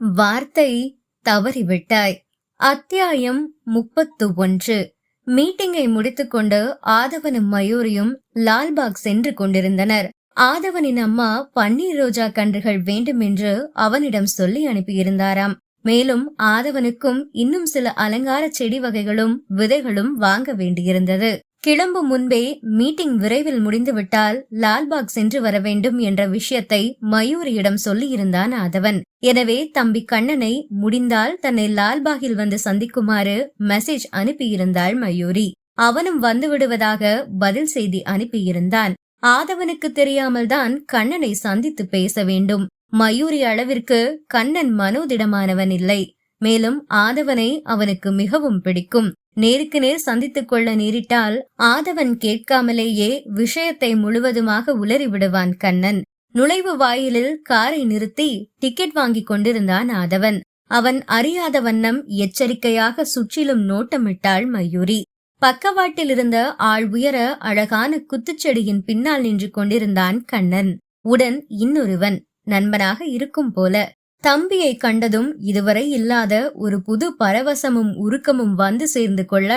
வார்த்தை தவறிவிட்டாய். அத்தியாயம் 31. மீட்டிங்கை முடித்துக்கொண்டு ஆதவனும் மயூரியும் லால்பாக் சென்று கொண்டிருந்தனர். ஆதவனின் அம்மா பன்னீர் ரோஜா கன்றுகள் வேண்டும் என்று அவனிடம் சொல்லி அனுப்பியிருந்தாராம். மேலும் ஆதவனுக்கும் இன்னும் சில அலங்கார செடி வகைகளும் விதைகளும் வாங்க வேண்டியிருந்தது. கிளம்பும் முன்பே மீட்டிங் விரைவில் முடிந்துவிட்டால் லால்பாக் சென்று வர வேண்டும் என்ற விஷயத்தை மயூரியிடம் சொல்லியிருந்தான் ஆதவன். எனவே தம்பி கண்ணனை முடிந்தால் தன்னை லால்பாகில் வந்து சந்திக்குமாறு மெசேஜ் அனுப்பியிருந்தாள் மயூரி. அவனும் வந்து விடுவதாக பதில் செய்தி அனுப்பியிருந்தான். ஆதவனுக்கு தெரியாமல் தான் கண்ணனை சந்தித்து பேச வேண்டும். மயூரி அளவிற்கு கண்ணன் மனோதிடமானவன் இல்லை. மேலும் ஆதவனை அவனுக்கு மிகவும் பிடிக்கும். நேருக்கு நேர் சந்தித்துக் கொள்ள நேரிட்டால் ஆதவன் கேட்காமலேயே விஷயத்தை முழுவதுமாக உளறிவிடுவான் கண்ணன். நுழைவு வாயிலில் காரை நிறுத்தி டிக்கெட் வாங்கி கொண்டிருந்தான் ஆதவன். அவன் அறியாத வண்ணம் எச்சரிக்கையாக சுற்றிலும் நோட்டமிட்டாள் மயூரி. பக்கவாட்டில் இருந்த ஆள் உயர அழகான குத்துச்செடியின் பின்னால் நின்று கொண்டிருந்தான் கண்ணன். உடன் இன்னொருவன் நண்பனாக இருக்கும் போல. தம்பியை கண்டதும் இதுவரை இல்லாத ஒரு புது பரவசமும் உருக்கமும் வந்து சேர்ந்து கொள்ள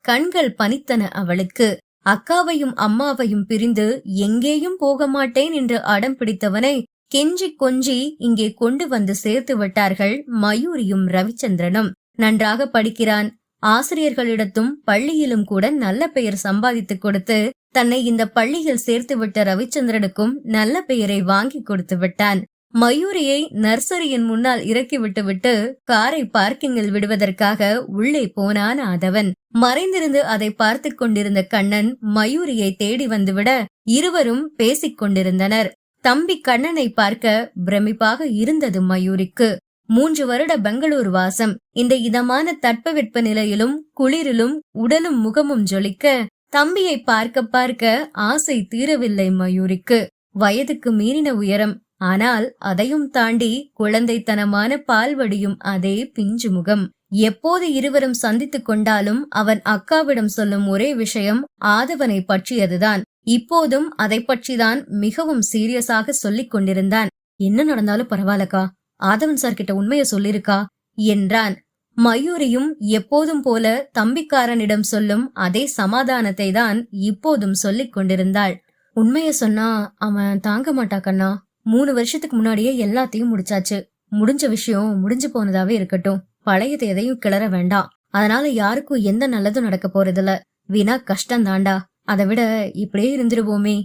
கண்கள் பனித்தன அவளுக்கு. அக்காவையும் அம்மாவையும் பிரிந்து எங்கேயும் போக மாட்டேன் என்று அடம் பிடித்தவனை கெஞ்சி கொஞ்சி இங்கே கொண்டு வந்து சேர்த்து விட்டார்கள் மயூரியும் ரவிச்சந்திரனும். நன்றாக படிக்கிறான். ஆசிரியர்களிடத்தும் பள்ளியிலும் கூட நல்ல பெயர் சம்பாதித்து கொடுத்து தன்னை இந்த பள்ளியில் சேர்த்து விட்ட ரவிச்சந்திரனுக்கும் நல்ல பெயரை வாங்கி கொடுத்து விட்டான். மயூரியை நர்சரியின் முன்னால் இறக்கி விட்டுவிட்டு காரை பார்க்கிங்கில் விடுவதற்காக உள்ளே போனான் ஆதவன். மறைந்திருந்து அதை பார்த்து கொண்டிருந்த கண்ணன் மயூரியை தேடி வந்துவிட இருவரும் பேசிக் கொண்டிருந்தனர். தம்பி கண்ணனை பார்க்க பிரமிப்பாக இருந்தது மயூரிக்கு. 3 வருட பெங்களூர் வாசம். இந்த இதமான தட்பவெட்ப நிலையிலும் குளிரிலும் உடலும் முகமும் ஜொலிக்க தம்பியை பார்க்க பார்க்க ஆசை தீரவில்லை மயூரிக்கு. வயதுக்கு மீறின உயரம். ஆனால் அதையும் தாண்டி குழந்தைத்தனமான பால்வடியும் அதே பிஞ்சு முகம். எப்போது இருவரும் சந்தித்துக் கொண்டாலும் அவன் அக்காவிடம் சொல்லும் ஒரே விஷயம் ஆதவனை பற்றியதுதான். இப்போதும் அதை பற்றிதான் மிகவும் சீரியஸாக சொல்லிக் கொண்டிருந்தான். என்ன நடந்தாலும் பரவாயில்லக்கா, ஆதவன் சார் கிட்ட உண்மைய சொல்லிருக்கா என்றான். மயூரியும் எப்போதும் போல தம்பிக்காரனிடம் சொல்லும் அதே சமாதானத்தை தான் இப்போதும் சொல்லிக் கொண்டிருந்தாள். உண்மைய சொன்னா அவன் தாங்க மாட்டா கண்ணா. 3 வருஷத்துக்கு முன்னாடியே எல்லாத்தையும் முடிச்சாச்சு. முடிஞ்ச விஷயம் முடிஞ்சு போனதாவே இருக்கட்டும். பழையது எதையும் கிளற வேண்டாம். அதனால யாருக்கும் எந்த நல்லதும் நடக்க போறதில்ல. வீணா கஷ்டம் தாண்டா. அதை விட இப்படியே இருந்துருவோமே.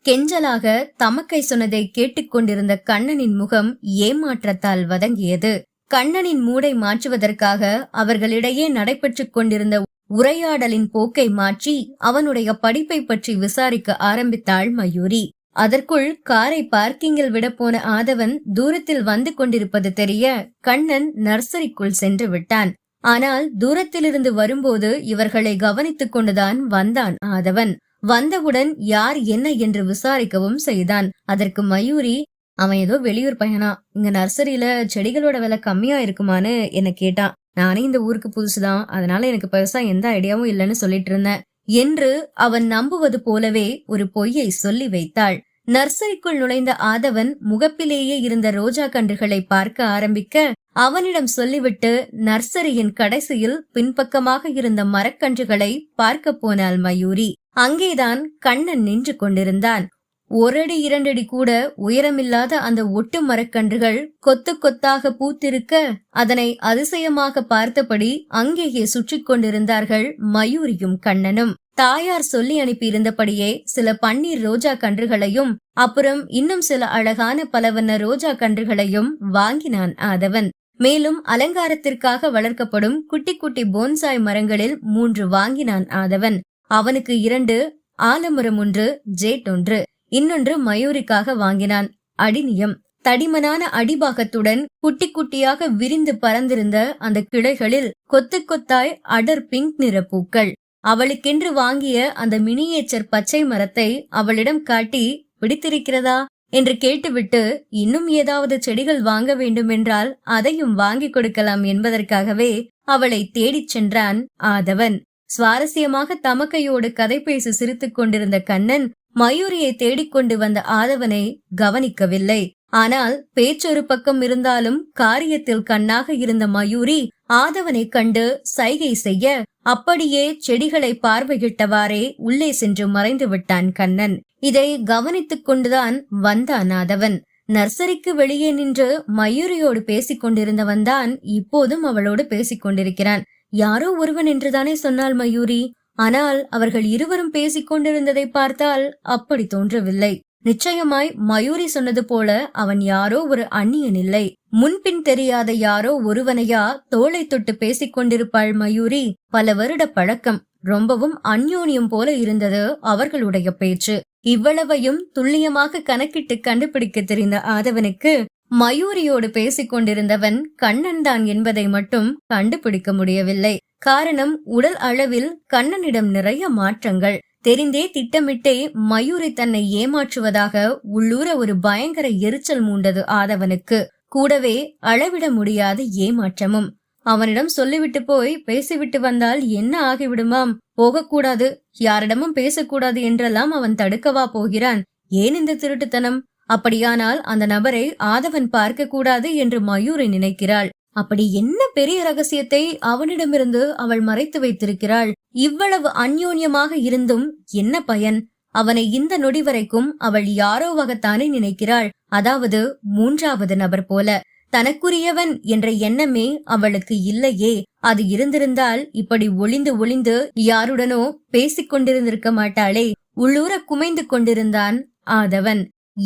கெஞ்சலாக தமக்கை சொன்னதை கேட்டுக்கொண்டிருந்த கண்ணனின் முகம் ஏமாற்றத்தால் வதங்கியது. கண்ணனின் மூடை மாற்றுவதற்காக அவர்களிடையே நடைபெற்றுக் கொண்டிருந்த உரையாடலின் போக்கை மாற்றி அவனுடைய படிப்பை பற்றி விசாரிக்க ஆரம்பித்தாள் மயூரி. அதற்குள் காரை பார்க்கிங்கில் விட போன ஆதவன் தூரத்தில் வந்து கொண்டிருப்பது தெரிய கண்ணன் நர்சரிக்குள் சென்று விட்டான். ஆனால் தூரத்திலிருந்து வரும்போது இவர்களை கவனித்துக் கொண்டுதான் வந்தான் ஆதவன். வந்தவுடன் யார் என்ன என்று விசாரிக்கவும் செய்தான். அதற்கு மயூரி, அவன் ஏதோ வெளியூர் பையனா, இங்க நர்சரியில செடிகளோட விலை கம்மியா இருக்குமான்னு என்ன கேட்டான். நானே இந்த ஊருக்கு புதுசுதான், அதனால எனக்கு பெருசா எந்த ஐடியாவும் இல்லைன்னு சொல்லிட்டு இருந்தேன் என்று அவன் நம்புவது போலவே ஒரு பொய்யை சொல்லி வைத்தாள். நர்சரிக்குள் நுழைந்த ஆதவன் முகப்பிலேயே இருந்த ரோஜா கன்றுகளை பார்க்க ஆரம்பிக்க அவனிடம் சொல்லிவிட்டு நர்சரியின் கடைசியில் பின்பக்கமாக இருந்த மரக்கன்றுகளை பார்க்க போனாள் மயூரி. அங்கேதான் கண்ணன் நின்று கொண்டிருந்தான். 1 அடி 2 அடி கூட உயரமில்லாத அந்த ஒட்டு மரக்கன்றுகள் கொத்து கொத்தாக பூத்திருக்க அதனை அதிசயமாக பார்த்தபடி அங்கேயே சுற்றி கொண்டிருந்தார்கள் மயூரியும் கண்ணனும். தாயார் சொல்லி அனுப்பி இருந்தபடியே சில பன்னீர் ரோஜா கன்றுகளையும் அப்புறம் இன்னும் சில அழகான பலவண்ண ரோஜா கன்றுகளையும் வாங்கினான் ஆதவன். மேலும் அலங்காரத்திற்காக வளர்க்கப்படும் குட்டி குட்டி போன்சாய் மரங்களில் 3 வாங்கினான் ஆதவன். அவனுக்கு 2, ஆலமரம் 1, ஜேட் 1, இன்னொன்று மயூரிக்காக வாங்கினான். அடிநியம் தடிமனான அடிபாகத்துடன் குட்டி குட்டியாக விரிந்து பறந்திருந்த அந்த கிளைகளில் கொத்து கொத்தாய் அடர் பிங்க் நிற பூக்கள். அவளுக்கென்று வாங்கிய அந்த மினியேச்சர் பச்சை மரத்தை அவளிடம் காட்டி, பிடித்திருக்கிறதா என்று கேட்டுவிட்டு இன்னும் ஏதாவது செடிகள் வாங்க வேண்டுமென்றால் அதையும் வாங்கி கொடுக்கலாம் என்பதற்காகவே அவளை தேடிச் சென்றான் ஆதவன். சுவாரஸ்யமாக தமக்கையோடு கதை பேசி சிரித்துக் கொண்டிருந்த கண்ணன் மயூரியை தேடிக்கொண்டு வந்த ஆதவனை கவனிக்கவில்லை. ஆனால் பேச்சொரு பக்கம் இருந்தாலும் காரியத்தில் கண்ணாக இருந்த மயூரி ஆதவனை கண்டு சைகை செய்ய அப்படியே செடிகளை பார்வையிட்டவாறே உள்ளே சென்று மறைந்து விட்டான் கண்ணன். இதை கவனித்துக் கொண்டுதான் வந்தான் ஆதவன். நர்சரிக்கு வெளியே நின்று மயூரியோடு பேசிக் கொண்டிருந்தவன்தான் இப்போதும் அவளோடு பேசிக் கொண்டிருக்கிறான். யாரோ ஒருவன் என்றுதானே சொன்னாள் மயூரி. ஆனால் அவர்கள் இருவரும் பேசிக் கொண்டிருந்ததை பார்த்தால் அப்படி தோன்றவில்லை. நிச்சயமாய் மயூரி சொன்னது போல அவன் யாரோ ஒரு அந்நியன் இல்லை, முன்பின் தெரியாத யாரோ ஒருவனையா தோளை தொட்டு பேசிக் கொண்டிருப்பாள் மயூரி. பல வருட பழக்கம், ரொம்பவும் அந்யோன்யம் போல இருந்தது அவர்களுடைய பேச்சு. இவ்வளவையும் துல்லியமாக கணக்கிட்டு கண்டுபிடிக்க தெரிந்த ஆதவனுக்கு மயூரியோடு பேசிக் கொண்டிருந்தவன் கண்ணன் தான் என்பதை மட்டும் கண்டுபிடிக்க முடியவில்லை. காரணம், உடல் அளவில் கண்ணனிடம் நிறைய மாற்றங்கள். தெரிந்தே திட்டமிட்டே மயூரி தன்னை ஏமாற்றுவதாக உள்ளூர ஒரு பயங்கர எரிச்சல் மூண்டது ஆதவனுக்கு. கூடவே அளவிட முடியாத ஏமாற்றமும். அவனிடம் சொல்லிவிட்டு போய் பேசிவிட்டு வந்தால் என்ன ஆகிவிடுமாம்? போகக்கூடாது, யாரிடமும் பேசக்கூடாது என்றெல்லாம் அவன் தடுக்கவா போகிறான்? ஏன் இந்த திருட்டுத்தனம்? அப்படியானால் அந்த நபரை ஆதவன் பார்க்க கூடாது என்று மயூரி நினைக்கிறாள். அப்படி என்ன பெரிய ரகசியத்தை அவனிடமிருந்து அவள் மறைத்து வைத்திருக்கிறாள்? இவ்வளவு அந்யோன்யமாக இருந்தும் என்ன பயன்? அவனை இந்த நொடி வரைக்கும் அவள் யாரோவாகத்தானே நினைக்கிறாள். அதாவது மூன்றாவது நபர் போல. தனக்குரியவன் என்ற எண்ணமே அவளுக்கு இல்லையே. அது இருந்திருந்தால் இப்படி ஒளிந்து ஒளிந்து யாருடனோ பேசிக் கொண்டிருந்திருக்க மாட்டாளே. உள்ளூர குமைந்து கொண்டிருந்தான் ஆதவன்.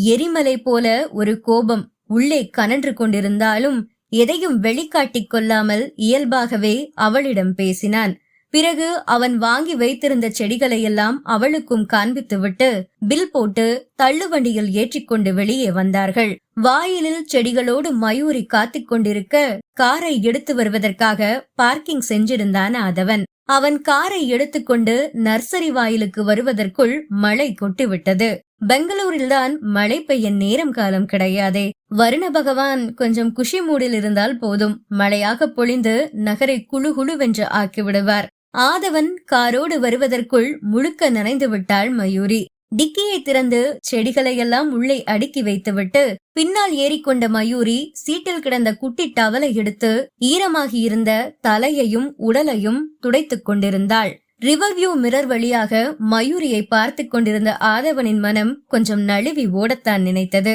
எரிமலை போல ஒரு கோபம் உள்ளே கனன்று கொண்டிருந்தாலும் எதையும் வெளிக்காட்டிக் கொள்ளாமல் இயல்பாகவே அவளிடம் பேசினான். பிறகு அவன் வாங்கி வைத்திருந்த செடிகளை எல்லாம் அவளுக்கும் காண்பித்துவிட்டு பில் போட்டு தள்ளுவண்டியில் ஏற்றிக்கொண்டு வெளியே வந்தார்கள். வாயிலில் செடிகளோடு மயூரி காத்துக் கொண்டிருக்க காரை எடுத்து வருவதற்காக பார்க்கிங் சென்றிருந்தான் ஆதவன். அவன் காரை எடுத்துக்கொண்டு நர்சரி வாயிலுக்கு வருவதற்குள் மழை கொட்டிவிட்டது. பெங்களூரில்தான் மழை பெய்ய நேரம் காலம் கிடையாதே. வருண பகவான் கொஞ்சம் குஷி மூடில் இருந்தால் போதும், மழையாக பொழிந்து நகரை குழு குழுவென்று ஆக்கிவிடுவார். ஆதவன் காரோடு வருவதற்குள் முழுக்க நனைந்து விட்டாள் மயூரி. டிக்கியை திறந்து செடிகளை எல்லாம் உள்ளே அடுக்கி வைத்துவிட்டு பின்னால் ஏறிக்கொண்ட மயூரி சீட்டில் கிடந்த குட்டி டவலை எடுத்து ஈரமாகி இருந்த தலையையும் உடலையும் துடைத்துக் கொண்டிருந்தாள். ரிவர்வியூ மிரர் வழியாக மயூரியை பார்த்து கொண்டிருந்த ஆதவனின் மனம் கொஞ்சம் நழுவி ஓடத்தான் நினைத்தது.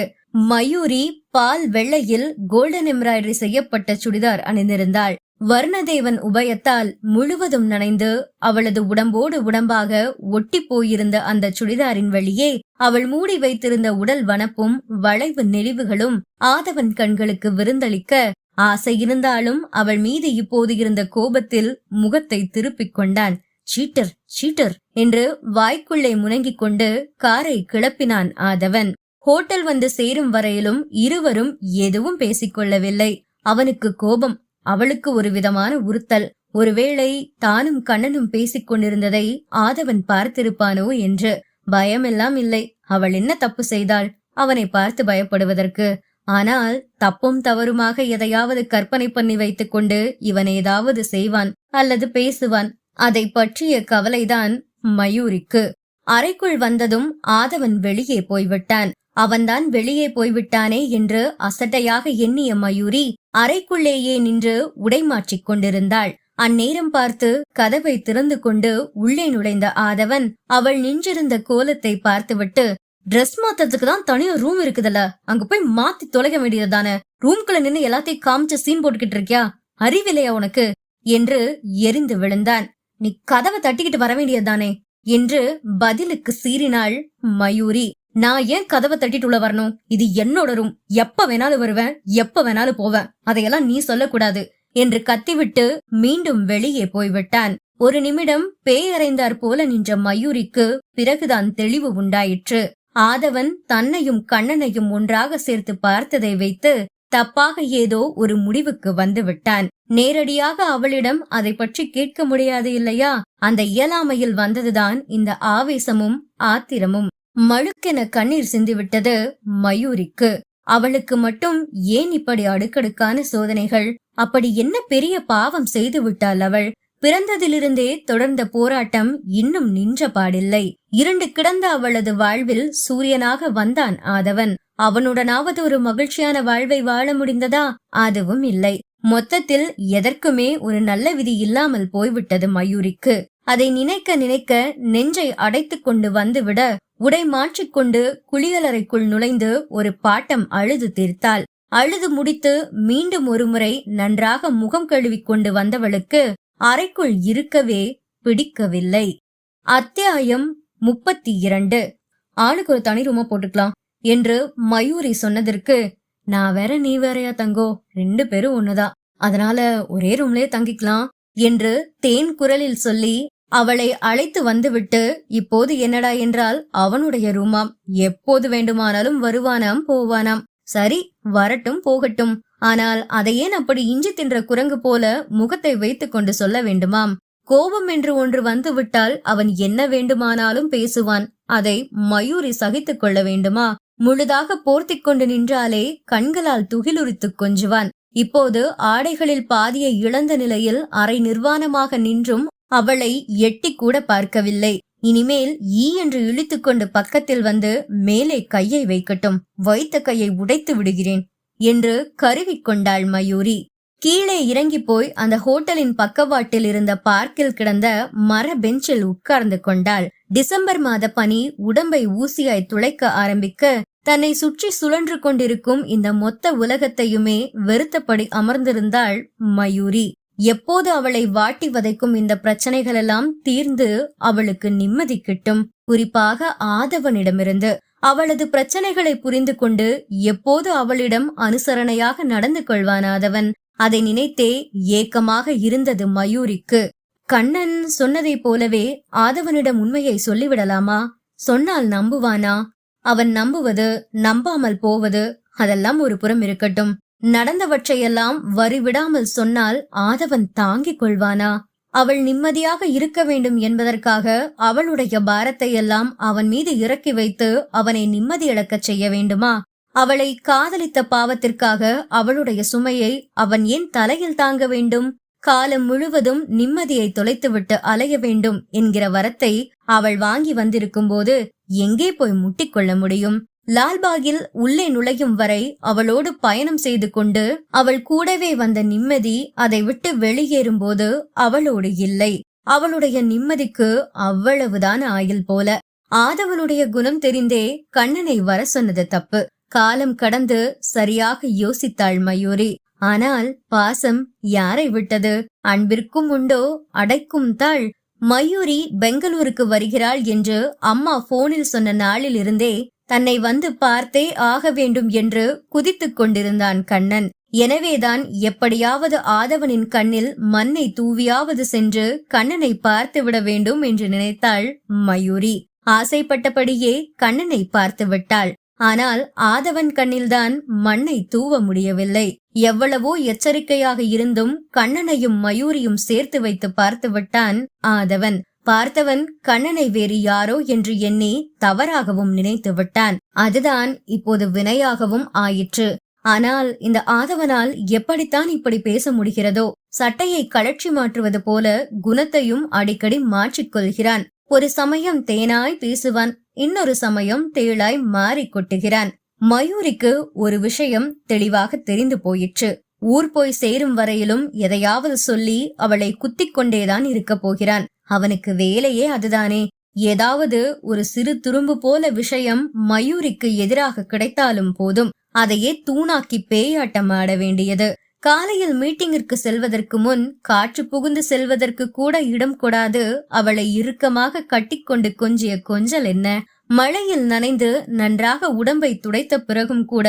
மயூரி பால் வெள்ளையில் கோல்டன் எம்ப்ராய்டரி செய்யப்பட்ட சுடிதார் அணிந்திருந்தாள். வர்ணதேவன் உபயத்தால் முழுவதும் நனைந்து அவளது உடம்போடு உடம்பாக ஒட்டி போயிருந்த அந்த சுடிதாரின் வழியே அவள் மூடி வைத்திருந்த உடல் வனப்பும் வளைவு நெளிவுகளும் ஆதவன் கண்களுக்கு விருந்தளிக்க, ஆசை இருந்தாலும் அவள் மீது இப்போது இருந்த கோபத்தில் முகத்தை திருப்பிக் கொண்டான். சீட்டர் சீட்டர் என்று வாய்க்குள்ளே முனங்கிக் கொண்டு காரை கிளப்பினான் ஆதவன். ஹோட்டல் வந்து சேரும் வரையிலும் இருவரும் எதுவும் பேசிக்கொள்ளவில்லை. அவனுக்கு கோபம், அவளுக்கு ஒரு விதமான உறுத்தல். ஒருவேளை தானும் கண்ணனும் பேசிக் கொண்டிருந்ததை ஆதவன் பார்த்திருப்பானோ என்று. பயமெல்லாம் இல்லை. அவள் என்ன தப்பு செய்தாள் அவனை பார்த்து பயப்படுவதற்கு? ஆனால் தப்பும் தவறுமாக எதையாவது கற்பனை பண்ணி வைத்துக் கொண்டு இவன் ஏதாவது செய்வான் அல்லது பேசுவான். அதை பற்றிய கவலைதான் மயூரிக்கு. அறைக்குள் வந்ததும் ஆதவன் வெளியே போய்விட்டான். அவன்தான் வெளியே போய்விட்டானே என்று அசட்டையாக எண்ணிய மயூரி அறைக்குள்ளேயே நின்று உடை மாற்றிக் கொண்டிருந்தாள். அந்நேரம் பார்த்து கதவை திறந்து கொண்டு உள்ளே நுழைந்த ஆதவன் அவள் நின்றிருந்த கோலத்தை பார்த்துவிட்டு, டிரெஸ் மாத்ததுக்கு தான் தனியா ரூம் இருக்குதுல்ல, அங்க போய் மாத்தி தொலைக்க வேண்டியதுதானே? ரூம்குள்ள நின்னு எல்லாத்தையும் காமிச்சு சீன் போட்டுக்கிட்டு இருக்கியா? அறிவில்லையா உனக்கு என்று எரிந்து விழுந்தான். நீ கதவை தட்டிக்கிட்டு வர வேண்டியதுதானே என்று பதிலுக்கு சீறினாள் மயூரி. நான் ஏன் கதவை தட்டிட்டு உள்ள வரணும்? இது என்னோட ரூம். எப்ப வேணாலும் வருவேன், எப்ப வேணாலும் போவேன். அதையெல்லாம் நீ சொல்லக்கூடாது என்று கத்திவிட்டு மீண்டும் வெளியே போய்விட்டான். ஒரு நிமிடம் பேயறைந்தார் போல நின்ற மயூரிக்கு பிறகுதான் தெளிவு உண்டாயிற்று. ஆதவன் தன்னையும் கண்ணனையும் ஒன்றாக சேர்த்து பார்த்ததை வைத்து தப்பாக ஏதோ ஒரு முடிவுக்கு வந்து விட்டான். நேரடியாக அவளிடம் அதை பற்றி கேட்க முடியாது இல்லையா? அந்த இயலாமையில் வந்ததுதான் இந்த ஆவேசமும் ஆத்திரமும். மழுக்கென கண்ணீர் சிந்திவிட்டது மயூரிக்கு. அவளுக்கு மட்டும் ஏன் இப்படி அடுக்கடுக்கான சோதனைகள்? அப்படி என்ன பெரிய பாவம் செய்து விட்டாள் அவள்? பிறந்ததிலிருந்தே தொடர்ந்த போராட்டம் இன்னும் நின்ற பாடில்லை. இருண்டு கிடந்த அவளது வாழ்வில் சூரியனாக வந்தான் ஆதவன். அவனுடனாவது ஒரு மகிழ்ச்சியான வாழ்வை வாழ முடிந்ததா? அதுவும் இல்லை. மொத்தத்தில் எதற்குமே ஒரு நல்ல விதி இல்லாமல் போய்விட்டது மயூரிக்கு. அதை நினைக்க நினைக்க நெஞ்சை அடைத்துக் கொண்டு வந்துவிட உடை மாற்றிக்கொண்டு குளியலறைக்குள் நுழைந்து ஒரு பாட்டம் அழுது தீர்த்தாள். அழுது முடித்து மீண்டும் ஒருமுறை நன்றாக முகம் கழுவிக் கொண்டு வந்தவளுக்கு அறைக்குள் இருக்கவே பிடிக்கவில்லை. அத்தியாயம் 32. ஆளுக்கு ஒரு தனி ரூமா போட்டுக்கலாம் என்று மயூரி சொன்னதற்கு, நான் வேற நீ வேறையா தங்கோ, 2 பேரும் ஒண்ணுதான், அதனால ஒரே ரூம்லயே தங்கிக்கலாம் என்று தேன் குரலில் சொல்லி அவளை அழைத்து வந்துவிட்டு, இப்போது என்னடா என்றால் அவனுடைய ரூமாம். எப்போது வேண்டுமானாலும் வருவானாம் போவானாம். சரி, வரட்டும் போகட்டும். ஆனால் அதை ஏன் அப்படி இஞ்சி தின்ற குரங்கு போல முகத்தை வைத்துக் கொண்டு சொல்ல வேண்டுமாம்? கோபம் என்று ஒன்று வந்துவிட்டால் அவன் என்ன வேண்டுமானாலும் பேசுவான். அதை மயூரி சகித்துக் கொள்ள வேண்டுமா? முழுதாக போர்த்திக் கொண்டு நின்றாலே கண்களால் துகிலுரித்துக் கொஞ்சுவான். இப்போது ஆடைகளில் பாதியை இழந்த நிலையில் அரை நிர்வாணமாக நின்றும் அவளை எட்டி கூட பார்க்கவில்லை. இனிமேல் ஈ என்று இழுத்துக் கொண்டு பக்கத்தில் வந்து மேலே கையை வைக்கட்டும், வைத்த கையை உடைத்து விடுகிறேன் என்று கருவிக்கொண்டாள் மயூரி. கீழே இறங்கி போய் அந்த ஹோட்டலின் பக்கவாட்டில் இருந்த பார்க்கில் கிடந்த மர பெஞ்சில் உட்கார்ந்து கொண்டாள். டிசம்பர் மாத பனி உடம்பை ஊசியாய் துளைக்க ஆரம்பிக்க தன்னை சுற்றி சுழன்று கொண்டிருக்கும் இந்த மொத்த உலகத்தையுமே வெறுத்தபடி அமர்ந்திருந்தாள் மயூரி. எப்போது அவளை வாட்டி வதைக்கும் இந்த பிரச்சனைகள் எல்லாம் தீர்ந்து அவளுக்கு நிம்மதி கிட்டும்? குறிப்பாக ஆதவனிடமிருந்து. அவளது பிரச்சனைகளை புரிந்து கொண்டு எப்போது அவளிடம் அனுசரணையாக நடந்து கொள்வான் ஆதவன்? அதை நினைத்தே ஏக்கமாக இருந்தது மயூரிக்கு. கண்ணன் சொன்னதை போலவே ஆதவனிடம் உண்மையை சொல்லிவிடலாமா? சொன்னால் நம்புவானா? அவன் நம்புவது, நம்பாமல் போவது, அதெல்லாம் ஒரு புறம் இருக்கட்டும். நடந்தவற்றையெல்லாம் வரிவிடாமல் சொன்னால் ஆதவன் தாங்கிக் கொள்வானா? அவள் நிம்மதியாக இருக்க வேண்டும் என்பதற்காக அவளுடைய பாரத்தை எல்லாம் அவன் மீது இறக்கி வைத்து அவனை நிம்மதி இழக்கச் செய்ய வேண்டுமா? அவளை காதலித்த பாவத்திற்காக அவளுடைய சுமையை அவன் ஏன் தலையில் தாங்க வேண்டும்? காலம் முழுவதும் நிம்மதியை தொலைத்துவிட்டு அலைய வேண்டும் என்கிற வரத்தை அவள் வாங்கி வந்திருக்கும் போது எங்கே போய் முட்டிக்கொள்ள முடியும்? லால்பாகில் உள்ளே நுழையும் வரை அவளோடு பயணம் செய்து கொண்டு அவள் கூடவே வந்த நிம்மதி அதை விட்டு வெளியேறும் போது அவளோடு இல்லை. அவளுடைய நிம்மதிக்கு அவ்வளவுதான் ஆயில் போல. ஆதவனுடைய குணம் தெரிந்தே கண்ணனை வர சொன்னது தப்பு. காலம் கடந்து சரியாக யோசித்தாள் மயூரி. ஆனால் பாசம் யாரை விட்டது? அன்பிற்கும் உண்டோ அடைக்கும் தாள்? மயூரி பெங்களூருக்கு வருகிறாள் என்று அம்மா போனில் சொன்ன நாளில் இருந்தே தன்னை வந்து பார்த்தே ஆக வேண்டும் என்று குதித்துக் கொண்டிருந்தான் கண்ணன். எனவேதான் எப்படியாவது ஆதவனின் கண்ணில் மண்ணை தூவியாவது சென்று கண்ணனை பார்த்து விட வேண்டும் என்று நினைத்தாள் மயூரி. ஆசைப்பட்டபடியே கண்ணனை பார்த்து விட்டாள். ஆனால் ஆதவன் கண்ணில்தான் மண்ணை தூவ முடியவில்லை. எவ்வளவோ எச்சரிக்கையாக இருந்தும் கண்ணனையும் மயூரியும் சேர்த்து வைத்து பார்த்து விட்டான் ஆதவன். பார்த்தவன் கண்ணனை வேறு யாரோ என்று எண்ணி தவறாகவும் நினைத்து விட்டான். அதுதான் இப்போது வினையாகவும் ஆயிற்று. ஆனால் இந்த ஆதவனால் எப்படித்தான் இப்படி பேச முடிகிறதோ? சட்டையை கழற்றி மாற்றுவது போல குணத்தையும் அடிக்கடி மாற்றிக்கொள்கிறான். ஒரு சமயம் தேனாய் பேசுவான், இன்னொரு சமயம் தேளாய் மாறி கொட்டுகிறான். மயூரிக்கு ஒரு விஷயம் தெளிவாக தெரிந்து போயிற்று. ஊர் போய் சேரும் வரையிலும் எதையாவது சொல்லி அவளை குத்திக் கொண்டேதான் இருக்க போகிறான். அவனுக்கு வேலையே அதுதானே. ஏதாவது ஒரு சிறு துரும்பு போல விஷயம் மயூரிக்கு எதிராக கிடைத்தாலும் போதும், அதையே தூணாக்கி பேயாட்டம் ஆட வேண்டியது. காலையில் மீட்டிங்கிற்கு செல்வதற்கு முன் காற்று புகுந்து செல்வதற்கு கூட இடம் கொடாது அவளை இறுக்கமாக கட்டிக்கொண்டு கொஞ்சிய கொஞ்சல் என்ன? மழையில் நனைந்து நன்றாக உடம்பை துடைத்த பிறகும் கூட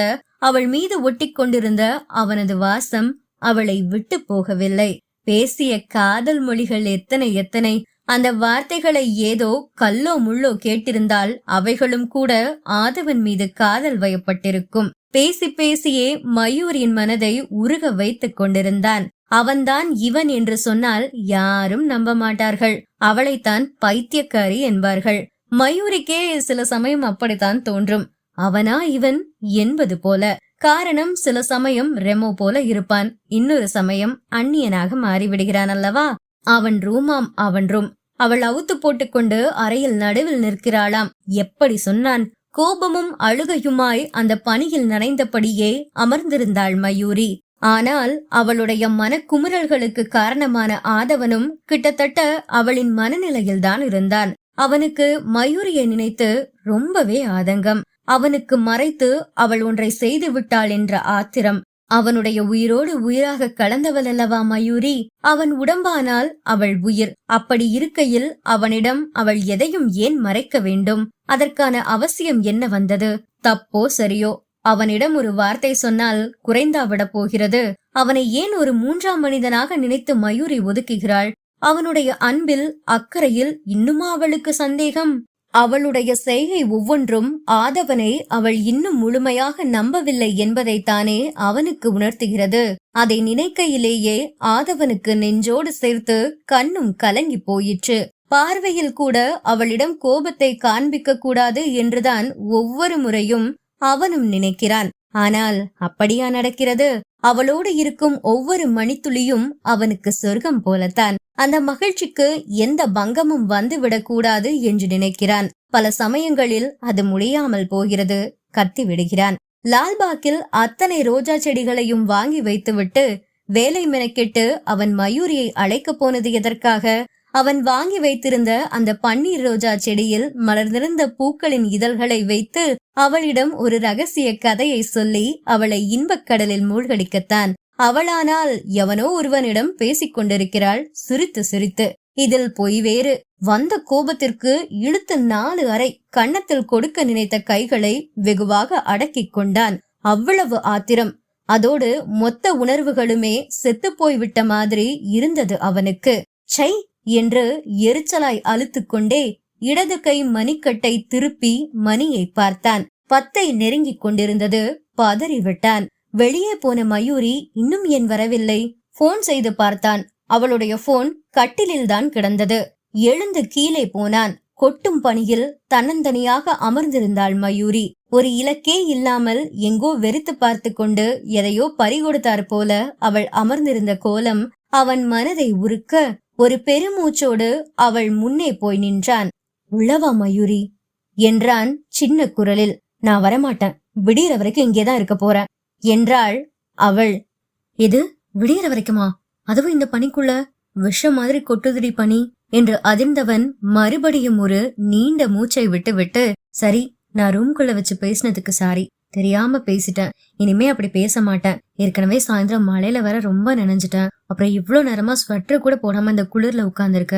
அவள் மீது ஒட்டி கொண்டிருந்த அவனது வாசம் அவளை விட்டு போகவில்லை. பேசிய காதல் மொழிகள் எத்தனை எத்தனை! அந்த வார்த்தைகளை ஏதோ கல்லோ முள்ளோ கேட்டிருந்தால் அவைகளும் கூட ஆதவன் மீது காதல் வயப்பட்டிருக்கும். பேசி பேசியே மயூரின் மனதை உருக வைத்துக் கொண்டிருந்தான். அவன்தான் இவன் என்று சொன்னால் யாரும் நம்ப மாட்டார்கள். அவளைத்தான் பைத்தியக்காரி என்பார்கள். மயூரிக்கே சில சமயம் அப்படித்தான் தோன்றும். அவனா இவன் என்பது போல. காரணம், சில சமயம் ரெமோ போல இருப்பான், இன்னொரு சமயம் அந்நியனாக மாறிவிடுகிறான் அல்லவா? அவன் ரூமாம் அவன் ரூம். அவள் அவுத்து போட்டுக்கொண்டு அறையில் நடுவில் நிற்கிறாளாம். எப்படி சொன்னான்? கோபமும் அழுகையுமாய் அந்த பனியில் நனைந்தபடியே அமர்ந்திருந்தாள் மயூரி. ஆனால் அவளுடைய மனக்குமுறல்களுக்கு காரணமான ஆதவனும் கிட்டத்தட்ட அவளின் மனநிலையில்தான் இருந்தான். அவனுக்கு மயூரியை நினைத்து ரொம்பவே ஆதங்கம். அவனுக்கு மறைத்து அவள் ஒன்றை செய்து விட்டாள் என்ற ஆத்திரம். அவனுடைய உயிரோடு உயிராக கலந்தவள் அல்லவா மயூரி? அவன் உடம்பானால் அவள் உயிர். அப்படி இருக்கையில் அவனிடம் அவள் எதையும் ஏன் மறைக்க வேண்டும்? அதற்கான அவசியம் என்ன வந்தது? தப்போ சரியோ, அவனிடம் ஒரு வார்த்தை சொன்னால் குறைந்தாவிடப் போகிறது. அவனை ஏன் ஒரு மூன்றாம் மனிதனாக நினைத்து மயூரி ஒதுக்குகிறாள்? அவனுடைய அன்பில் அக்கறையில் இன்னுமா அவளுக்கு சந்தேகம்? அவளுடைய செய்கை ஒவ்வொன்றும் ஆதவனை அவள் இன்னும் முழுமையாக நம்பவில்லை என்பதைத்தானே அவனுக்கு உணர்த்துகிறது. அதை நினைக்கையிலேயே ஆதவனுக்கு நெஞ்சோடு சேர்த்து கண்ணும் கலங்கி போயிற்று. பார்வையில் கூட அவளிடம் கோபத்தை காண்பிக்க கூடாது என்றுதான் ஒவ்வொரு முறையும் அவனும் நினைக்கிறான். ஆனால் அப்படியா நடக்கிறது? அவளோடு இருக்கும் ஒவ்வொரு மணித்துளியும் அவனுக்கு சொர்க்கம் போலத்தான். அந்த மகிழ்ச்சிக்கு எந்த பங்கமும் வந்துவிடக் கூடாது என்று நினைக்கிறான். பல சமயங்களில் அது முடியாமல் போகிறது. கத்தி விடுகிறான். லால்பாக்கில் அத்தனை ரோஜா செடிகளையும் வாங்கி வைத்துவிட்டு வேலை மெனக்கெட்டு அவன் மயூரியை அழைக்க போனது எதற்காக? அவன் வாங்கி வைத்திருந்த அந்த பன்னீர் ரோஜா செடியில் மலர்ந்திருந்த பூக்களின் இதழ்களை வைத்து அவளிடம் ஒரு ரகசிய கதையை சொல்லி அவளை இன்பக் கடலில் மூழ்கடிக்கத்தான். அவளானால் எவனோ ஒருவனிடம் பேசிக் கொண்டிருக்கிறாள் சிரித்து சிரித்து. இதில் பொய் வேறு. வந்த கோபத்திற்கு இழுத்து 4 அறை கன்னத்தில் கொடுக்க நினைத்த கைகளை வெகுவாக அடக்கிக் கொண்டான். அவ்வளவு ஆத்திரம். அதோடு மொத்த உணர்வுகளுமே செத்து போய்விட்ட மாதிரி இருந்தது அவனுக்கு. சை என்று எரிச்சலாய் அழுத்துக் கொண்டே இடது கை மணிக்கட்டை திருப்பி மணியை பார்த்தான். 10 நெருங்கிக் கொண்டிருந்தது. பதறிவிட்டான். வெளியே போன மயூரி இன்னும் ஏன் வரவில்லை? போன் செய்து பார்த்தான். அவளுடைய போன் கட்டிலில் தான் கிடந்தது. எழுந்து கீழே போனான். கொட்டும் பணியில் தன்னந்தனியாக அமர்ந்திருந்தாள் மயூரி. ஒரு இலக்கே இல்லாமல் எங்கோ வெறித்து பார்த்து கொண்டு எதையோ பறிகொடுத்தார் போல அவள் அமர்ந்திருந்த கோலம் அவன் மனதை உருக்க ஒரு பெருமூச்சோடு அவள் முன்னே போய் நின்றான். உள்ளவா மயூரி என்றான் சின்ன குரலில். நான் வரமாட்டேன், விடியற வரைக்கும் இங்கேதான் இருக்க போறேன் என்றாள் அவள். இது விடியற வரைக்குமா? அதுவும் இந்த பனிக்குள்ள? விஷம் மாதிரி கொட்டுதிரி பனி என்று அதிர்ந்தவன் மறுபடியும் ஒரு நீண்ட மூச்சை விட்டு விட்டு, சரி, நான் ரூம்குள்ள வச்சு பேசினதுக்கு சாரி, தெரியாம பேசிட்டேன். இனிமே அப்படி பேச மாட்டேன். ஏற்கனவே சாயந்தரம் மழையில வர ரொம்ப நினைஞ்சிட்டேன். அப்புறம் இவ்வளவு நேரமா ஸ்வெட்டர் கூட போடாம இந்த குளிர்ல உட்கார்ந்துருக்க.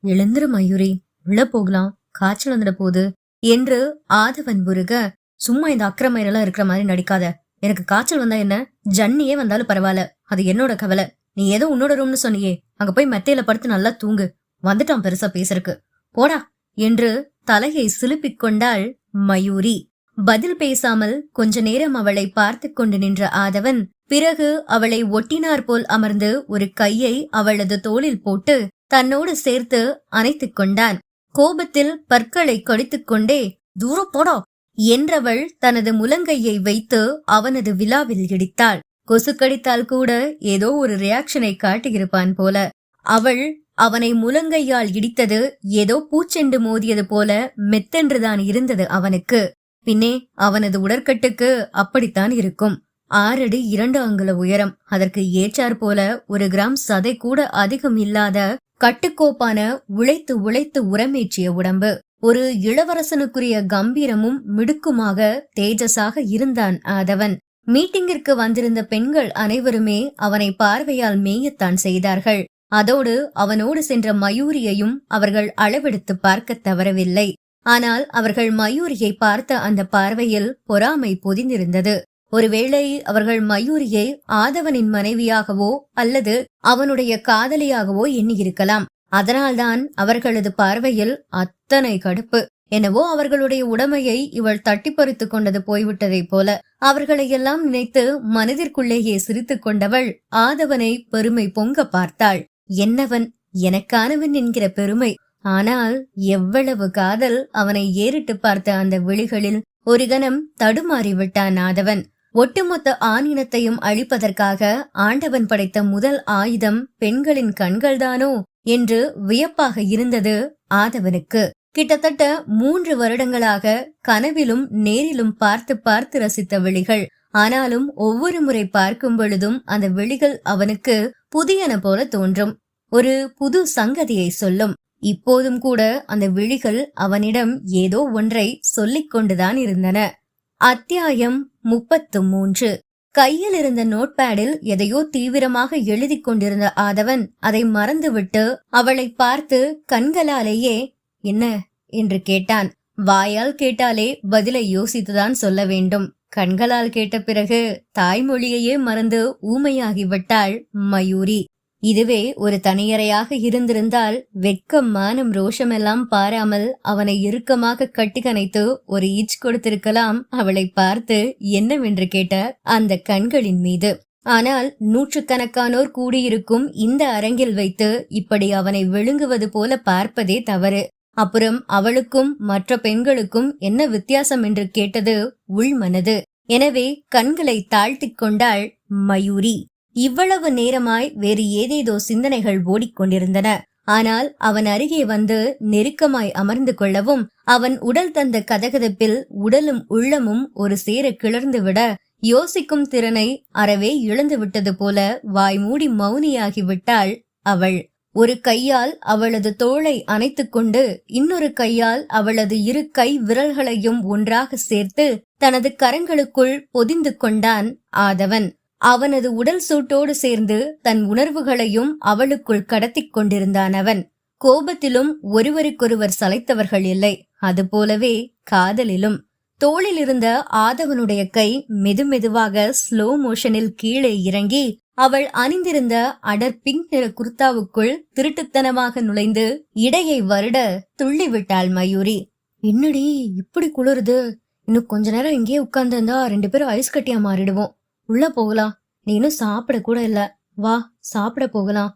எழுந்துரு மயூரி, உள்ள போகலாம், காய்ச்சல் வந்துட போகுது என்று ஆதவன் உருக. சும்மா இந்த அக்கிரமையெல்லாம் இருக்கிற மாதிரி நடிக்காத. எனக்கு காய்ச்சல் வந்தா என்ன, ஜன்னியே வந்தாலும் பரவாயில்ல, அது என்னோட கவலை. நீ ஏதோ உன்னோட ரூம்னு சொன்னியே, அங்க போய் மெத்தையில படுத்து நல்லா தூங்கு. வந்துட்டான் பெருசா பேசறக்கு, போடா என்று தலையை சிலுப்பிக் கொண்டாள் மயூரி. பதில் பேசாமல் கொஞ்ச நேரம் அவளை பார்த்து கொண்டு நின்ற ஆதவன் பிறகு அவளை ஒட்டினார் போல் அமர்ந்து ஒரு கையை அவளது தோளில் போட்டு தன்னோடு சேர்த்து அணைத்துக் கொண்டான். கோபத்தில் பற்களை கடித்துக் கொண்டே, தூர போடா என்றவள் தனது முழங்கையை வைத்து அவனது விழாவில் இடித்தாள். கொசு கடித்தால் கூட ஏதோ ஒரு ரியாக்ஷனை காட்டியிருப்பான் போல. அவள் அவனை முழங்கையால் இடித்தது ஏதோ பூச்செண்டு மோதியது போல மெத்தென்றுதான் இருந்தது அவனுக்கு. பின்னே அவனது உடற்கட்டுக்கு அப்படித்தான் இருக்கும். 6 அடி 2 அங்குல உயரம், அதற்கு ஏற்றாற் போல 1 கிராம் சதை கூட அதிகம் இல்லாத கட்டுக்கோப்பான உழைத்து உழைத்து உரமேற்றிய உடம்பு. ஒரு இளவரசனுக்குரிய கம்பீரமும் மிடுக்குமாக தேஜஸாக இருந்தான் ஆதவன். மீட்டிங்கிற்கு வந்திருந்த பெண்கள் அனைவருமே அவனை பார்வையால் மேயத்தான் செய்தார்கள். அதோடு அவனோடு சென்ற மயூரியையும் அவர்கள் அளவெடுத்து பார்க்க தவறவில்லை. ஆனால் அவர்கள் மயூரியை பார்த்த அந்த பார்வையில் பொறாமை பொதிந்திருந்தது. ஒருவேளை அவர்கள் மயூரியை ஆதவனின் மனைவியாகவோ அல்லது அவனுடைய காதலியாகவோ எண்ணியிருக்கலாம். அதனால்தான் அவர்களது பார்வையில் அத்தனை கடுப்பு. என்னவோ அவர்களுடைய உடைமையை இவள் தட்டி பறித்து கொண்டது போய்விட்டதை போல அவர்களையெல்லாம் நினைத்து மனதிற்குள்ளேயே சிரித்து கொண்டவள் ஆதவனை பெருமை பொங்க பார்த்தாள். என்னவன், எனக்கானவன் என்கிற பெருமை. ஆனால் எவ்வளவு காதல் அவனை ஏறிட்டு பார்த்த அந்த விழிகளில் ஒரு கணம் தடுமாறி விட்டான் ஆதவன். ஒட்டுமொத்த ஆணினத்தையும் அழிப்பதற்காக ஆண்டவன் படைத்த முதல் ஆயுதம் பெண்களின் கண்கள்தானோ என்று வியப்பாக இருந்தது ஆதவனுக்கு. கிட்டத்தட்ட 3 வருடங்களாக கனவிலும் நேரிலும் பார்த்து பார்த்து ரசித்த விழிகள். ஆனாலும் ஒவ்வொரு முறை பார்க்கும் பொழுதும் அந்த விழிகள் அவனுக்கு புதியன போல தோன்றும், ஒரு புது சங்கதியை சொல்லும். இப்போதும் கூட அந்த விழிகள் அவனிடம் ஏதோ ஒன்றை சொல்லிக் கொண்டுதான் இருந்தன. அத்தியாயம் 33. கையில் இருந்த நோட்பேடில் எதையோ தீவிரமாக எழுதி கொண்டிருந்த ஆதவன் அதை மறந்துவிட்டு அவளை பார்த்து கண்களாலேயே என்ன என்று கேட்டான். வாயால் கேட்டாலே பதிலை யோசித்துதான் சொல்ல வேண்டும். கண்களால் கேட்ட பிறகு தாய்மொழியையே மறந்து ஊமையாகிவிட்டாள் மயூரி. இதுவே ஒரு தனியறையாக இருந்திருந்தால் வெட்கம் மானம் ரோஷமெல்லாம் பாராமல் அவனை இறுக்கமாக கட்டி கனைத்து ஒரு ஈச் கொடுத்திருக்கலாம் அவளை பார்த்து என்னவென்று கேட்ட அந்த கண்களின் மீது. ஆனால் நூற்றுக்கணக்கானோர் கூடியிருக்கும் இந்த அரங்கில் வைத்து இப்படி அவனை விழுங்குவது போல பார்ப்பதே தவறு. அப்புறம் அவளுக்கும் மற்ற பெண்களுக்கும் என்ன வித்தியாசம் என்று கேட்டது உள்மனது. எனவே கண்களை தாழ்த்திக் கொண்டாள் மயூரி. இவ்வளவு நேரமாய் வேறு ஏதேதோ சிந்தனைகள் ஓடிக்கொண்டிருந்தன. ஆனால் அவன் அருகே வந்து நெருக்கமாய் அமர்ந்து கொள்ளவும் அவன் உடல் தந்த கதகதப்பில் உடலும் உள்ளமும் ஒரு சேர கிளர்ந்துவிட யோசிக்கும் திறனை அறவே இழந்து விட்டது போல வாய்மூடி மௌனியாகிவிட்டாள் அவள். ஒரு கையால் அவளது தோளை அணைத்துக் கொண்டு இன்னொரு கையால் அவளது இரு கை விரல்களையும் ஒன்றாக சேர்த்து தனது கரங்களுக்குள் பொதிந்து கொண்டான் ஆதவன். அவனது உடல் சூட்டோடு சேர்ந்து தன் உணர்வுகளையும் அவளுக்குள் கடத்திக் கொண்டிருந்தான் அவன். கோபத்திலும் ஒருவருக்கொருவர் சளைத்தவர்கள் இல்லை, அதுபோலவே காதலிலும். தோளில் இருந்த ஆதவனுடைய கை மெதுமெதுவாக ஸ்லோ மோஷனில் கீழே இறங்கி அவள் அணிந்திருந்த அடர் பிங்க் நிற குர்தாவுக்குள் திருட்டுத்தனமாக நுழைந்து இடையை வருட துள்ளிவிட்டாள் மயூரி. என்னடி இப்படி குளிருது, இன்னும் கொஞ்ச நேரம் இங்கே உட்கார்ந்திருந்தா 2 பேரும் ஐஸ் கட்டியா மாறிடுவோம். உள்ள போகலாம், நீ இன்னும் சாப்பிட கூட இல்ல, வா சாப்பிட போகலாம்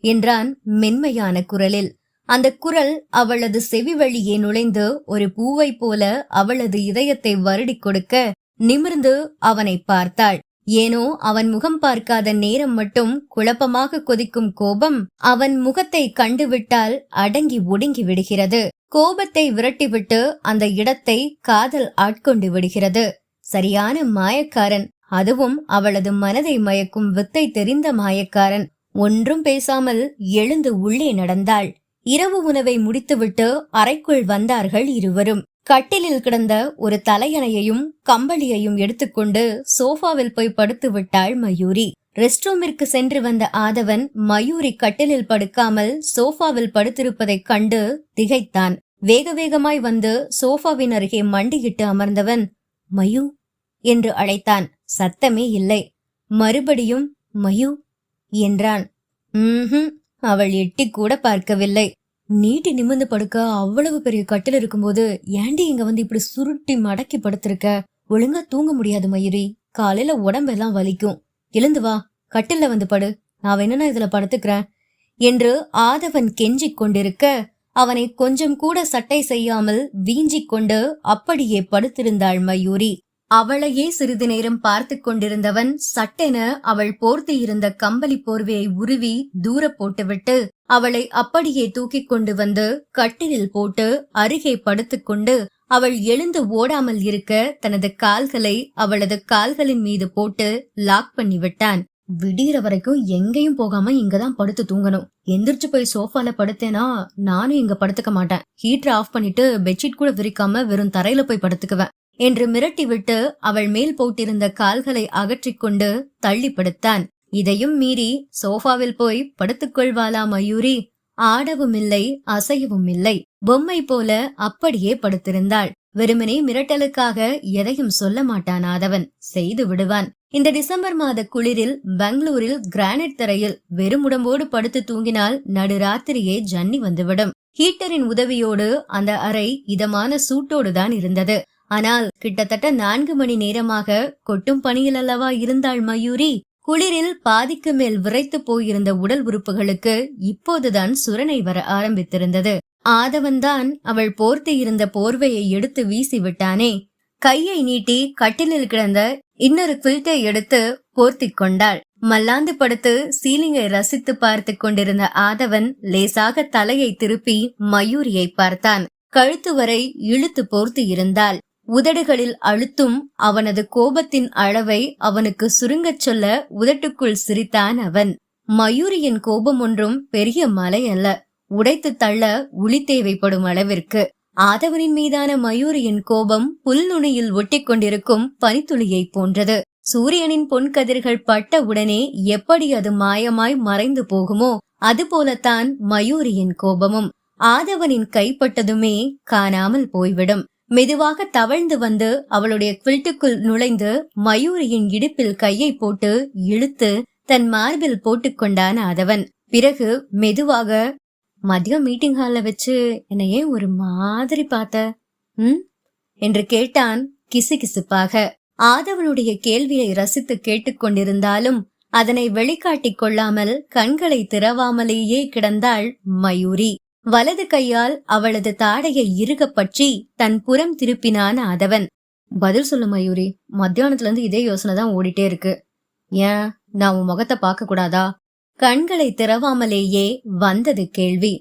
என்றான் மென்மையான குரலில். அந்த குரல் அவளது செவி வழியே நுழைந்து ஒரு பூவை போல அவளது இதயத்தை வருடி கொடுக்க நிமிர்ந்து அவனை பார்த்தாள். ஏனோ அவன் முகம் பார்க்காத நேரம் மட்டும் குழப்பமாக கொதிக்கும் கோபம் அவன் முகத்தை கண்டுவிட்டால் அடங்கி ஒடுங்கி விடுகிறது. கோபத்தை விரட்டிவிட்டு அந்த இடத்தை காதல் ஆட்கொண்டு விடுகிறது. சரியான மாயக்காரன், அதுவும் அவளது மனதை மயக்கும் வித்தை தெரிந்த மாயக்காரன். ஒன்றும் பேசாமல் எழுந்து உள்ளே நடந்தாள். இரவு உணவை முடித்துவிட்டு அறைக்குள் வந்தார்கள் இருவரும். கட்டிலில் கிடந்த ஒரு தலையணையையும் கம்பளியையும் எடுத்துக்கொண்டு சோஃபாவில் போய் படுத்து விட்டாள் மயூரி. ரெஸ்ட் ரூமிற்கு சென்று வந்த ஆதவன் மயூரி கட்டிலில் படுக்காமல் சோஃபாவில் படுத்திருப்பதைக் கண்டு திகைத்தான். வேக வேகமாய் வந்து சோஃபாவின் அருகே மண்டியிட்டு அமர்ந்தவன் மயூ என்று அழைத்தான். சத்தமே இல்லை. மறுபடியும் மயூ என்றான். அவள் எட்டி கூட பார்க்கவில்லை. நீட்டி நிமிர்ந்து படுக்க அவ்வளவு பெரிய கட்டில் இருக்கும்போது ஏண்டி இங்க வந்து இப்படி சுருட்டி மடக்கி படுத்திருக்க? ஒழுங்கா தூங்க முடியாது மயூரி, காலையில உடம்பெல்லாம் வலிக்கும். எழுந்து வா, கட்டில்ல வந்து படு, நான் வேணும்னா இதுல படுத்துக்கிறேன் என்று ஆதவன் கெஞ்சிக் கொண்டிருக்க அவனை கொஞ்சம் கூட சட்டை செய்யாமல் வீஞ்சிக் கொண்டு அப்படியே படுத்திருந்தாள் மயூரி. அவளையே சிறிது நேரம் பார்த்து கொண்டிருந்தவன் சட்டென அவள் போர்த்தி இருந்த கம்பளி போர்வையை உருவி தூர போட்டுவிட்டு அவளை அப்படியே தூக்கி கொண்டு வந்து கட்டிலில் போட்டு அருகே படுத்துக்கொண்டு அவள் எழுந்து ஓடாமல் இருக்க தனது கால்களை அவளது கால்களின் மீது போட்டு லாக் பண்ணி விட்டான். விடிகிற வரைக்கும் எங்கேயும் போகாம இங்கதான் படுத்து தூங்கணும். எந்திரிச்சு போய் சோஃபால படுத்தேனா நானும் இங்க படுத்துக்க மாட்டேன். ஹீட்டர் ஆஃப் பண்ணிட்டு பெட்ஷீட் கூட விரிக்காம வெறும் தரையில போய் படுத்துக்குவேன் என்று மிரட்டிவிட்டு அவள் மேல் போட்டிருந்த கால்களை அகற்றிக்கொண்டு தள்ளி படுத்தான். இதையும் மீறி சோஃபாவில் போய் படுத்துக்கொள்வாளா மயூரி? ஆடவும் இல்லை, அசையவும் இல்லை. பொம்மை போல அப்படியே படுத்திருந்தாள். வெறுமனே மிரட்டலுக்காக எதையும் சொல்ல மாட்டான் ஆதவன், செய்து விடுவான். இந்த டிசம்பர் மாத குளிரில் பெங்களூரில் கிரானைட் தரையில் வெறுமுடம்போடு படுத்து தூங்கினால் நடுராத்திரியே ஜன்னி வந்துவிடும். ஹீட்டரின் உதவியோடு அந்த அறை இதமான சூட்டோடுதான் இருந்தது. ஆனால் கிட்டத்தட்ட 4 மணி நேரமாக கொட்டும் பணியில் அல்லவா இருந்தாள் மயூரி. குளிரில் பாதிக்கு மேல் விரைத்து போயிருந்த உடல் உறுப்புகளுக்கு இப்போதுதான் சுரணை வர ஆரம்பித்திருந்தது. ஆதவன்தான் அவள் போர்த்தி இருந்த போர்வையை எடுத்து வீசி விட்டானே. கையை நீட்டி கட்டிலில் கிடந்த இன்னொரு குயில்ட்டை எடுத்து போர்த்தி கொண்டாள். மல்லாந்து படுத்து சீலிங்கை ரசித்து பார்த்து கொண்டிருந்த ஆதவன் லேசாக தலையை திருப்பி மயூரியை பார்த்தான். கழுத்து வரை இழுத்து போர்த்து இருந்தாள். உதடுகளில் அழுத்தும் அவனது கோபத்தின் அளவை அவனுக்கு சுருங்கச் சொல்ல உதட்டுக்குள் சிரித்தான் அவன். மயூரியின் கோபம் ஒன்றும் பெரிய மலை அல்ல, உடைத்து தள்ள உளி தேவைப்படும் அளவிற்கு. ஆதவனின் மீதான மயூரியின் கோபம் புல்நுனியில் ஒட்டி கொண்டிருக்கும் பனித்துளியை போன்றது. சூரியனின் பொன்கதிர்கள் பட்ட உடனே எப்படி அது மாயமாய் மறைந்து போகுமோ அதுபோலத்தான் மயூரியின் கோபமும். ஆதவனின் கைப்பட்டதுமே காணாமல் போய்விடும். மெதுவாக தவழ்ந்து வந்து அவளுடைய குவில்ட்டுக்குள் நுழைந்து மயூரியின் இடுப்பில் கையை போட்டு இழுத்து தன் மார்பில் போட்டுக்கொண்டான் ஆதவன். பிறகு மெதுவாக, மதியம் மீட்டிங் ஹால்ல வச்சு என்னை ஏன் ஒரு மாதிரி பார்த்த என்று கேட்டான் கிசுகிசுப்பாக. ஆதவனுடைய கேள்வியை ரசித்து கேட்டுக்கொண்டிருந்தாலும் அதனை வெளிக்காட்டிக் கொள்ளாமல் கண்களை திறவாமலேயே கிடந்தாள் மயூரி. வலது கையால் அவளது தாடையை இறுக பற்றி தன் புறம் திருப்பினான் ஆதவன். பதில் சொல்லு மயூரி, மத்தியானத்துல இருந்து இதே யோசனை தான் ஓடிட்டே இருக்கு. ஏன், நான் உன் முகத்தை பார்க்க கூடாதா? கண்களை திறவாமலேயே வந்தது கேள்வி.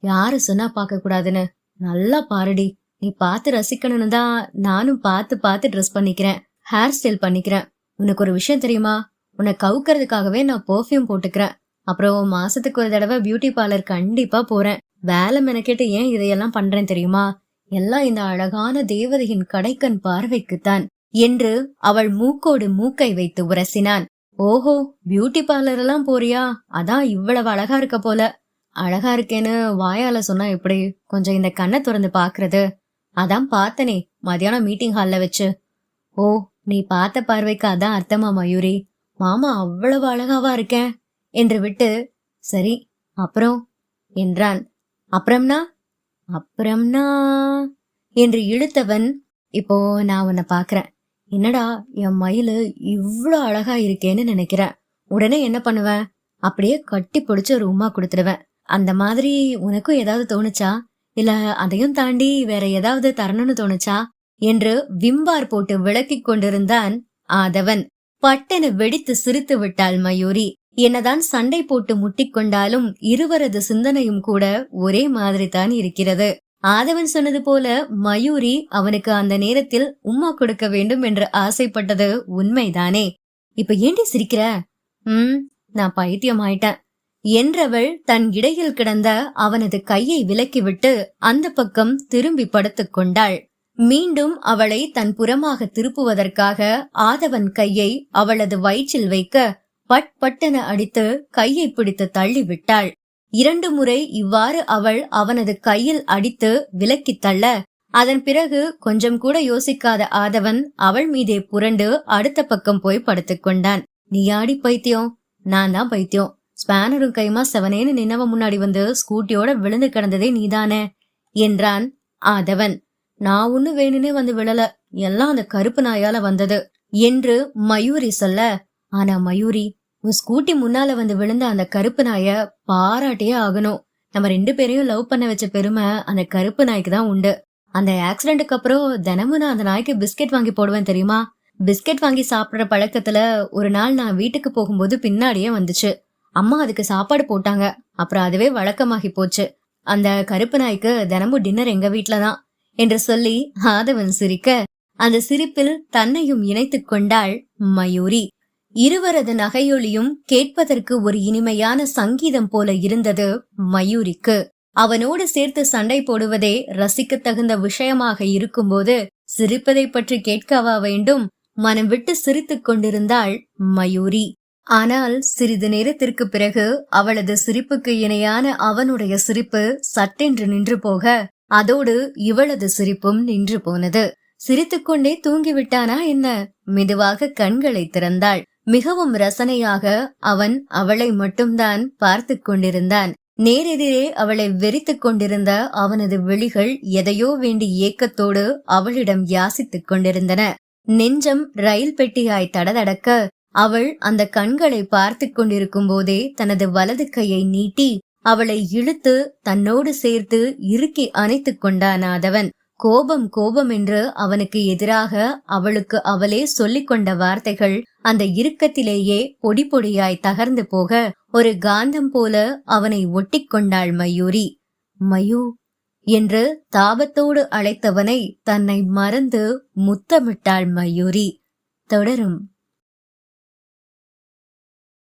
யாரு சொன்னா பார்க்க கூடாதுன்னு? நல்லா பாருடி, நீ பார்த்து ரசிக்கணும்னு தான் நானும் பார்த்து பார்த்து ட்ரெஸ் பண்ணிக்கிறேன், ஹேர் ஸ்டைல் பண்ணிக்கிறேன். உனக்கு ஒரு விஷயம் தெரியுமா? உன்னை கவுக்கிறதுக்காகவே நான் பெர்ஃப்யூம் போட்டுக்கிறேன். அப்புறம் மாசத்துக்கு ஒரு தடவை பியூட்டி பார்லர் கண்டிப்பா போறேன். வேலை மெனக்கேட்டு ஏன் இதையெல்லாம் பண்றேன் தெரியுமா? எல்லாம் இந்த அழகான தேவதையின் கடைக்கண் பார்வைக்குத்தான் என்று அவள் மூக்கோடு மூக்கை வைத்து உரசினான். ஓஹோ, பியூட்டி பார்லர் எல்லாம் போறியா? அதான் இவ்வளவு அழகா இருக்க போல. அழகா இருக்கேன்னு வாயால சொன்னா எப்படி? கொஞ்சம் இந்த கண்ணை திறந்து பாக்குறது. அதான் பார்த்தனே மதியானம் மீட்டிங் ஹால்ல வச்சு. ஓ, நீ பார்த்த பார்வைக்கு அதான் அர்த்தமா மயூரி? மாமா அவ்வளவு அழகாவா இருக்கேன் என்று விட்டு, சரி அப்புறம் என்றான். அப்புறம்னா அப்புறம்னா என்று இழுத்தவன், இப்போ நான் உன்னை பாக்குறேன். என்னடா என் மயிலு இவ்ளோ அழகா இருக்கேன்னு நினைக்கிறேன். உடனே என்ன பண்ணுவேன்? அப்படியே கட்டி பிடிச்சு ஒரு உம்மா கொடுத்துடுவேன். அந்த மாதிரி உனக்கும் ஏதாவது தோணுச்சா? இல்ல அதையும் தாண்டி வேற ஏதாவது தரணும்னு தோணுச்சா என்று விம்பார் போட்டு விளக்கிக் கொண்டிருந்தான் ஆதவன். பட்டென வெடித்து சிரித்து விட்டாள் மயூரி. என்னதான் சண்டை போட்டு முட்டிக்கொண்டாலும் இருவரது சிந்தனையும் கூட ஒரே மாதிரி தான் இருக்கிறது. ஆதவன் சொன்னது போல மயூரி அவனுக்கு அந்த நேரத்தில் உம்மா கொடுக்க வேண்டும் என்று ஆசைப்பட்டது உண்மைதானே. இப்ப ஏண்டி சிரிக்கிற? நான் பைத்தியம் ஆயிட்டேன் என்றவள் தன் இடையில் கிடந்த அவனது கையை விலக்கிவிட்டு அந்த பக்கம் திரும்பி படுத்துக் கொண்டாள். மீண்டும் அவளை தன் புறமாக திருப்புவதற்காக ஆதவன் கையை அவளது வயிற்றில் வைக்க பட் பட்டென அடித்து கையை பிடித்து தள்ளி விட்டாள். 2 முறை இவ்வாறு அவள் அவனது கையில் அடித்து விலக்கி தள்ள, அதன் பிறகு கொஞ்சம் கூட யோசிக்காத ஆதவன் அவள் மீதே புரண்டு அடுத்த பக்கம் போய் படுத்துக் கொண்டான். நீயாடி பைத்தியம்? நான் தான் பைத்தியம். ஸ்பேனரும் கைமா செவனேன்னு நின்னவ முன்னாடி வந்து ஸ்கூட்டியோட விழுந்து கிடந்ததே நீதானே என்றான் ஆதவன். நான் ஒண்ணு வேணுனே வந்து விழல, எல்லாம் அந்த கருப்பு நாயால வந்தது என்று மயூரி சொல்ல, ஆனா மயூரி, உன் ஸ்கூட்டி முன்னால வந்து விழுந்த அந்த கருப்பு நாய பாராட்டியே ஆகணும். நம்ம 2 பேரையும் லவ் பண்ண வச்ச பெருமை அந்த கருப்பு நாய்க்கு தான் உண்டு. அந்த ஆக்சிடென்ட்டுக்கு அப்புறம் தினமும் நான் அந்த நாய்க்கு பிஸ்கெட் வாங்கி போடுவேன் தெரியுமா? பிஸ்கெட் வாங்கி சாப்பிடுற பழக்கத்துல ஒரு நாள் நான் வீட்டுக்கு போகும்போது பின்னாடியே வந்துச்சு. அம்மா அதுக்கு சாப்பாடு போட்டாங்க. அப்புறம் அதுவே வழக்கமாகி போச்சு. அந்த கருப்பு நாய்க்கு தினமும் டின்னர் எங்க வீட்டுலதான் என்று சொல்லி ஆதவன் சிரிக்க, அந்த சிரிப்பில் தன்னையும் இணைத்துக் கொண்டாள் மயூரி. இருவரது நகையொலியும் கேட்பதற்கு ஒரு இனிமையான சங்கீதம் போல இருந்தது மயூரிக்கு. அவனோடு சேர்த்து சண்டை போடுவதே ரசிக்க தகுந்த விஷயமாக இருக்கும்போது சிரிப்பதை பற்றி கேட்கவா வேண்டும்? மனம் விட்டு சிரித்துக் கொண்டிருந்தாள் மயூரி. ஆனால் சிறிது நேரத்திற்கு பிறகு அவளது சிரிப்புக்கு இணையான அவனுடைய சிரிப்பு சட்டென்று நின்று போக, அதோடு இவளது சிரிப்பும் நின்று போனது. சிரித்துக்கொண்டே தூங்கிவிட்டானா என்ன? மெதுவாக கண்களை திறந்தாள். மிகவும் ரசனையாக அவன் அவளை மட்டும்தான் பார்த்து கொண்டிருந்தான். நேரெதிரே அவளை வெறித்துக் கொண்டிருந்த அவனது விழிகள் எதையோ வேண்டி ஏக்கத்தோடு அவளிடம் யாசித்துக் கொண்டிருந்தன. நெஞ்சம் ரயில் பெட்டியாய் தடதடக்க அவள் அந்த கண்களை பார்த்து கொண்டிருக்கும் போதே தனது வலது கையை நீட்டி அவளை இழுத்து தன்னோடு சேர்த்து இறுக்கி அணைத்துக் கொண்டான் ஆதவன். கோபம் கோபம் என்று அவனுக்கு எதிராக அவளுக்கு அவளே சொல்லிக் கொண்ட வார்த்தைகள் அந்த இறுக்கத்திலேயே பொடி பொடியாய் தகர்ந்து போக ஒரு காந்தம் போல அவனை ஒட்டிக் கொண்டாள் மயூரி. மயூ என்று தாபத்தோடு அழைத்தவனை தன்னை மறந்து முத்தமிட்டாள் மயூரி. தொடரும்.